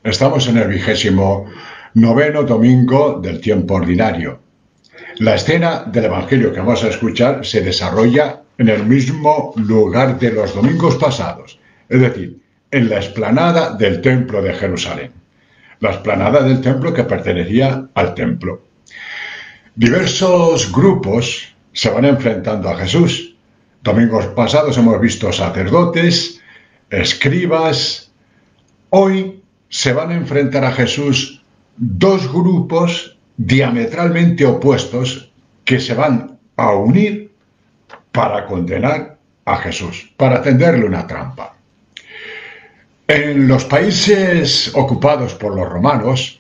Estamos en el 29º domingo del tiempo ordinario. La escena del Evangelio que vamos a escuchar se desarrolla en el mismo lugar de los domingos pasados, es decir, en la explanada del templo de Jerusalén. La explanada del templo que pertenecía al templo. Diversos grupos se van enfrentando a Jesús. Domingos pasados hemos visto sacerdotes, escribas. Hoy se van a enfrentar a Jesús dos grupos diametralmente opuestos que se van a unir para condenar a Jesús, para tenderle una trampa. En los países ocupados por los romanos,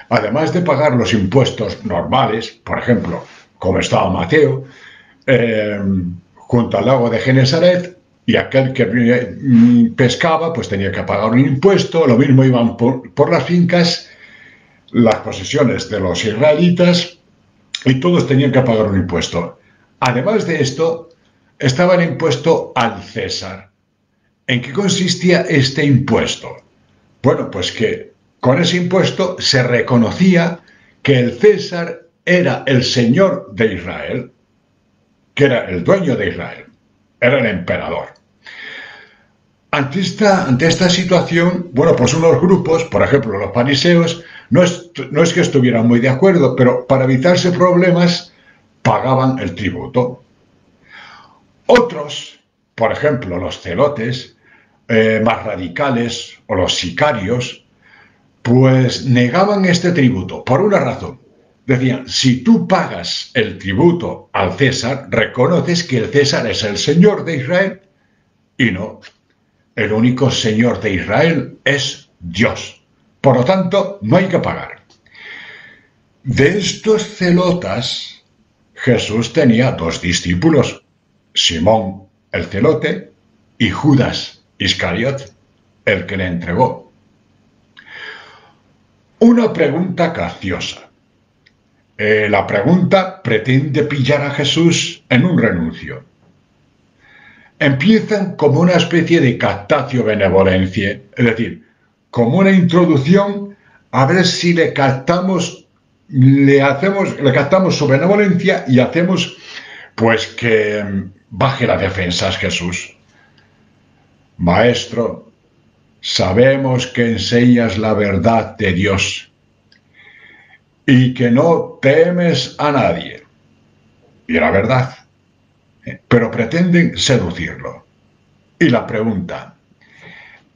además de pagar los impuestos normales, por ejemplo, como estaba Mateo, junto al lago de Genesaret, y aquel que pescaba pues tenía que pagar un impuesto, lo mismo iban por las fincas, las posesiones de los israelitas, y todos tenían que pagar un impuesto. Además de esto, estaba el impuesto al César. ¿En qué consistía este impuesto? Bueno, pues que con ese impuesto se reconocía que el César era el señor de Israel, que era el dueño de Israel, era el emperador. Ante esta situación, bueno, pues unos grupos, por ejemplo los fariseos, no es que estuvieran muy de acuerdo, pero para evitarse problemas pagaban el tributo. Otros, por ejemplo los celotes, más radicales, o los sicarios, pues negaban este tributo por una razón. Decían, si tú pagas el tributo al César, reconoces que el César es el señor de Israel, y no, el único señor de Israel es Dios. Por lo tanto, no hay que pagar. De estos celotas, Jesús tenía dos discípulos, Simón el celote y Judas Iscariot, el que le entregó. Una pregunta capciosa. La pregunta pretende pillar a Jesús en un renuncio. Empiezan como una especie de captatio benevolencie, es decir, como una introducción a ver si le captamos su benevolencia y hacemos pues que baje las defensas Jesús. Maestro, sabemos que enseñas la verdad de Dios y que no temes a nadie. Y la verdad, pero pretenden seducirlo. Y la pregunta,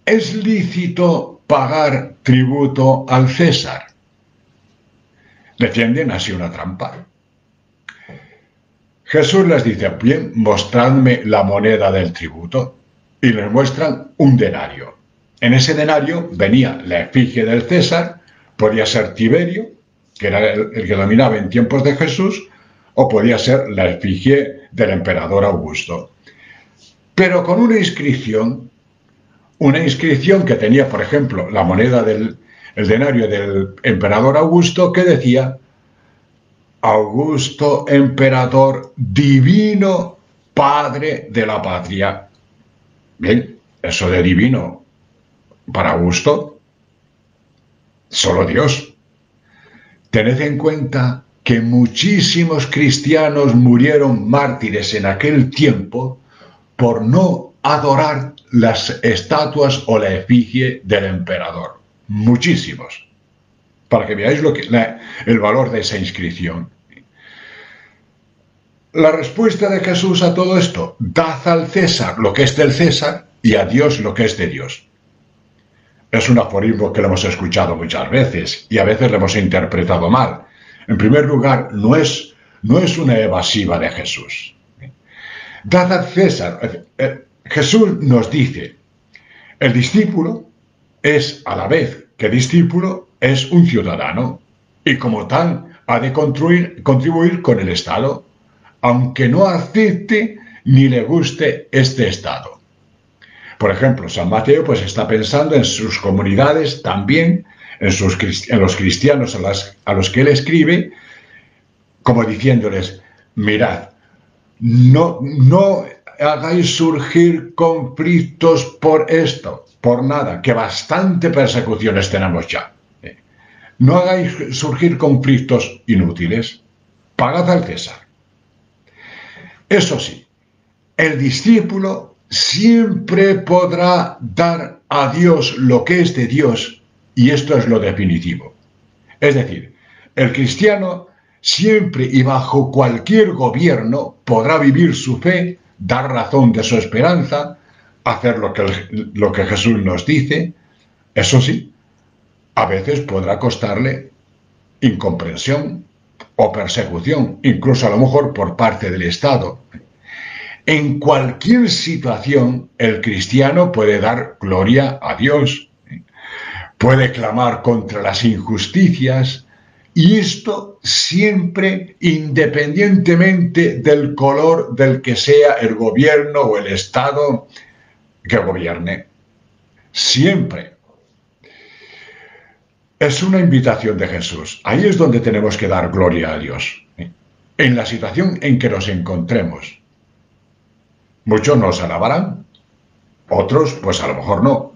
¿es lícito pagar tributo al César? Le tienden así una trampa. Jesús les dice, bien, mostradme la moneda del tributo. Y les muestran un denario. En ese denario venía la efigie del César, podía ser Tiberio, que era el que dominaba en tiempos de Jesús, o podía ser la efigie del emperador Augusto. Pero con una inscripción que tenía, por ejemplo, la moneda el denario del emperador Augusto, que decía, Augusto, emperador divino, padre de la patria. Bien, eso de divino para Augusto, solo Dios. Tened en cuenta que muchísimos cristianos murieron mártires en aquel tiempo por no adorar las estatuas o la efigie del emperador. Muchísimos. Para que veáis el valor de esa inscripción. La respuesta de Jesús a todo esto, dad al César lo que es del César y a Dios lo que es de Dios. Es un aforismo que lo hemos escuchado muchas veces y a veces lo hemos interpretado mal. En primer lugar, no es una evasiva de Jesús. Dad al César. Jesús nos dice, el discípulo es a la vez que discípulo es un ciudadano y como tal ha de contribuir con el Estado, aunque no acepte ni le guste este Estado. Por ejemplo, San Mateo pues está pensando en sus comunidades también, en los cristianos a los que él escribe, como diciéndoles, mirad, no hagáis surgir conflictos por esto, por nada, que bastante persecuciones tenemos ya. No hagáis surgir conflictos inútiles. Pagad al César. Eso sí, el discípulo siempre podrá dar a Dios lo que es de Dios, y esto es lo definitivo. Es decir, el cristiano siempre y bajo cualquier gobierno podrá vivir su fe, dar razón de su esperanza, hacer lo que Jesús nos dice. Eso sí, a veces podrá costarle incomprensión o persecución, incluso a lo mejor por parte del Estado. En cualquier situación, el cristiano puede dar gloria a Dios, puede clamar contra las injusticias, y esto siempre, independientemente del color del que sea el gobierno o el Estado que gobierne. Siempre. Es una invitación de Jesús. Ahí es donde tenemos que dar gloria a Dios, en la situación en que nos encontremos. Muchos nos alabarán, otros pues a lo mejor no.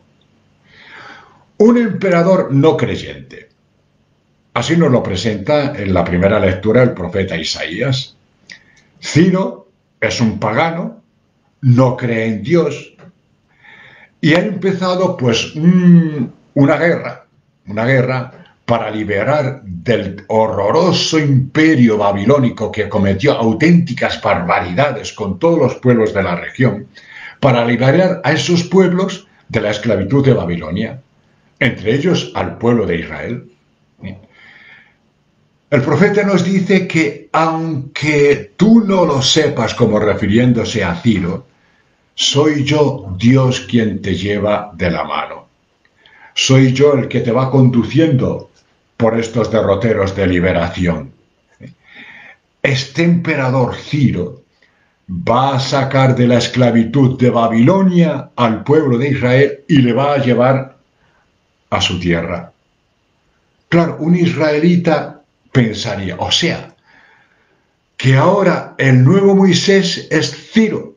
Un emperador no creyente. Así nos lo presenta en la primera lectura el profeta Isaías. Ciro es un pagano, no cree en Dios, y ha empezado pues una guerra para liberar del horroroso imperio babilónico que cometió auténticas barbaridades con todos los pueblos de la región, para liberar a esos pueblos de la esclavitud de Babilonia, entre ellos al pueblo de Israel. El profeta nos dice que aunque tú no lo sepas, como refiriéndose a Ciro, soy yo Dios quien te lleva de la mano. Soy yo el que te va conduciendo por estos derroteros de liberación. Este emperador Ciro va a sacar de la esclavitud de Babilonia al pueblo de Israel y le va a llevar a su tierra. Claro, un israelita pensaría, o sea, que ahora el nuevo Moisés es Ciro.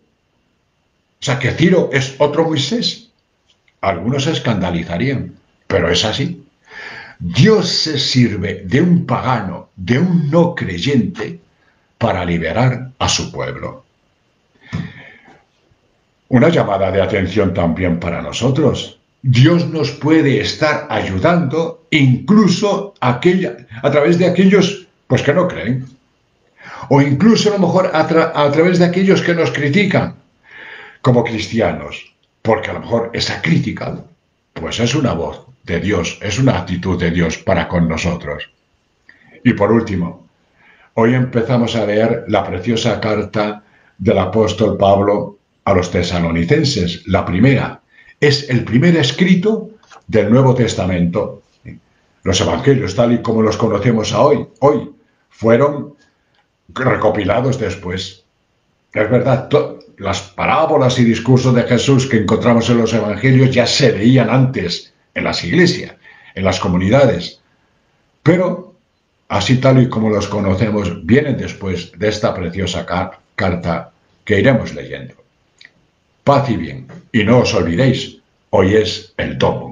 O sea, que Ciro es otro Moisés. Algunos se escandalizarían, pero es así. Dios se sirve de un pagano, de un no creyente, para liberar a su pueblo. Una llamada de atención también para nosotros. Dios nos puede estar ayudando incluso a través de aquellos pues que no creen. O incluso a lo mejor a través de aquellos que nos critican como cristianos. Porque a lo mejor esa crítica pues es una voz de Dios, es una actitud de Dios para con nosotros. Y por último, hoy empezamos a leer la preciosa carta del apóstol Pablo a los tesalonicenses, la primera. Es el primer escrito del Nuevo Testamento. Los evangelios, tal y como los conocemos hoy, fueron recopilados después. Es verdad, las parábolas y discursos de Jesús que encontramos en los evangelios ya se leían antes en las iglesias, en las comunidades. Pero, así tal y como los conocemos, vienen después de esta preciosa carta que iremos leyendo. Paz y bien, y no os olvidéis, hoy es el domo.